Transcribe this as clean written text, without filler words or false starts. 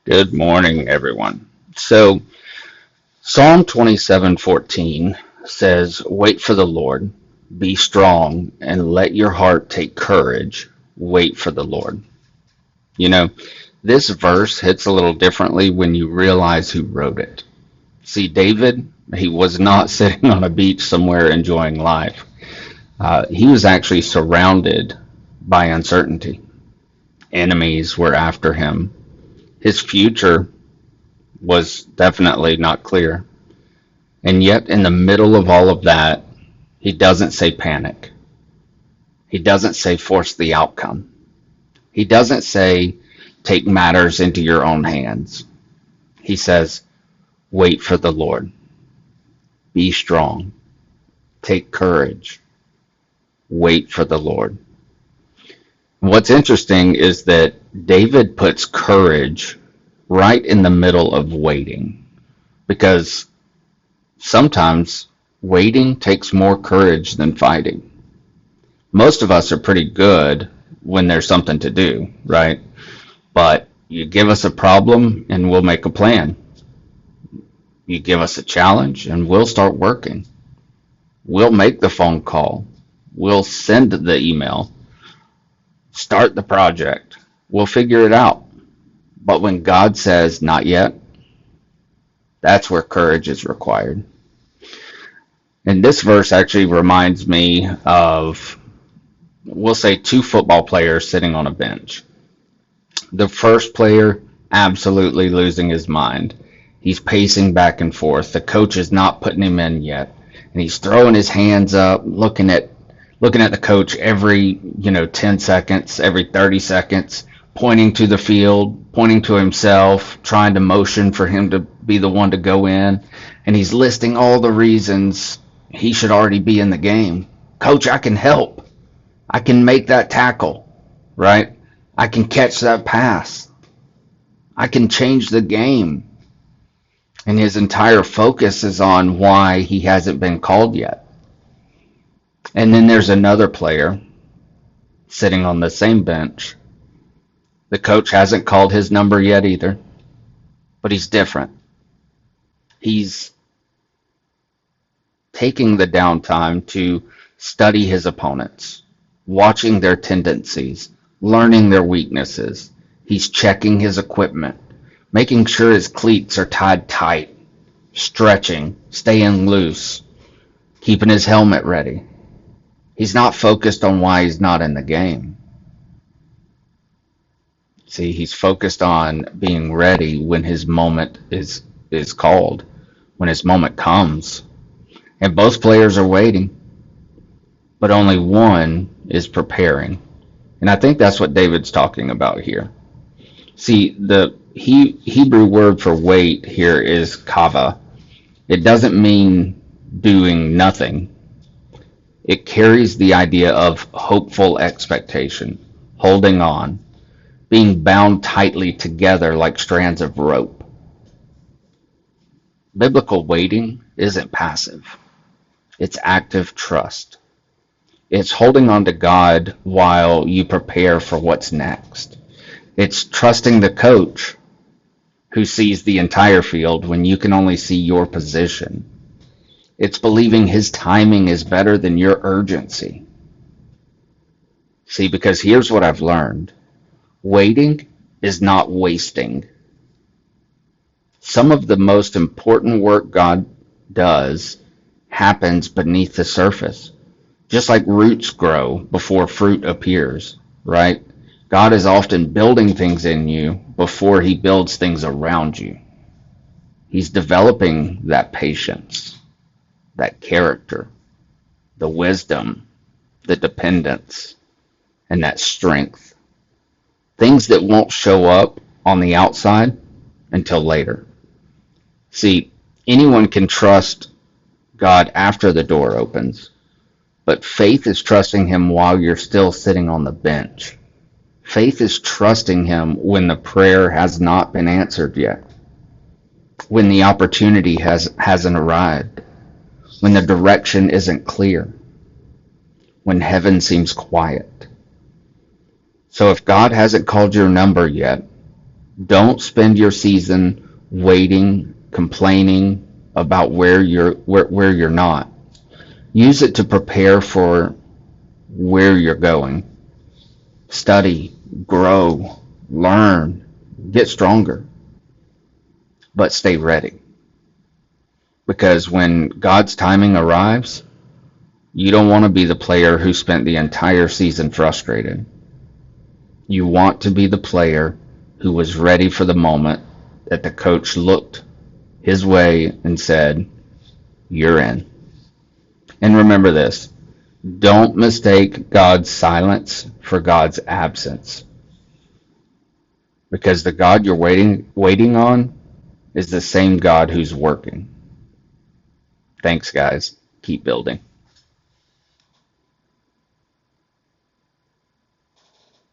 Good morning, everyone. So, Psalm 27:14 says, "Wait for the Lord, be strong, and let your heart take courage. Wait for the Lord." You know, this verse hits a little differently when you realize who wrote it. See, David, he was not sitting on a beach somewhere enjoying life. He was actually surrounded by uncertainty. Enemies were after him. His future was definitely not clear. And yet, in the middle of all of that, he doesn't say panic. He doesn't say force the outcome. He doesn't say take matters into your own hands. He says, wait for the Lord. Be strong. Take courage. Wait for the Lord. What's interesting is that David puts courage right in the middle of waiting because sometimes waiting takes more courage than fighting. Most of us are pretty good when there's something to do, right? But you give us a problem and we'll make a plan. You give us a challenge and we'll start working. We'll make the phone call. We'll send the email. Start the project. We'll figure it out. But when God says not yet, that's where courage is required. And this verse actually reminds me of, we'll say, two football players sitting on a bench. The first player absolutely losing his mind. He's pacing back and forth. The coach is not putting him in yet. And he's throwing his hands up, looking at the coach every, 10 seconds, every 30 seconds, pointing to the field, pointing to himself, trying to motion for him to be the one to go in. And he's listing all the reasons he should already be in the game. Coach, I can help. I can make that tackle, right? I can catch that pass. I can change the game. And his entire focus is on why he hasn't been called yet. And then there's another player sitting on the same bench. The coach hasn't called his number yet either, but he's different. He's taking the downtime to study his opponents, watching their tendencies, learning their weaknesses. He's checking his equipment, making sure his cleats are tied tight, stretching, staying loose, keeping his helmet ready. He's not focused on why he's not in the game. See, he's focused on being ready when his moment is called, when his moment comes. And both players are waiting, but only one is preparing. And I think that's what David's talking about here. See, the Hebrew word for wait here is kava. It doesn't mean doing nothing. It carries the idea of hopeful expectation, holding on, being bound tightly together like strands of rope. Biblical waiting isn't passive. It's active trust. It's holding on to God while you prepare for what's next. It's trusting the coach who sees the entire field when you can only see your position. It's believing his timing is better than your urgency. See, because here's what I've learned. Waiting is not wasting. Some of the most important work God does happens beneath the surface. Just like roots grow before fruit appears, right? God is often building things in you before he builds things around you. He's developing that patience, that character, the wisdom, the dependence, and that strength. Things that won't show up on the outside until later. See, anyone can trust God after the door opens, but faith is trusting him while you're still sitting on the bench. Faith is trusting him when the prayer has not been answered yet, when the opportunity hasn't arrived, when the direction isn't clear, when heaven seems quiet. So if God hasn't called your number yet, Don't spend your season waiting, complaining about where you're not. Use it to prepare for where you're going. Study, grow, learn, get stronger, but stay ready. Because when God's timing arrives, you don't want to be the player who spent the entire season frustrated. You want to be the player who was ready for the moment that the coach looked his way and said, "You're in." And remember this, don't mistake God's silence for God's absence. Because the God you're waiting on is the same God who's working. Thanks, guys. Keep building.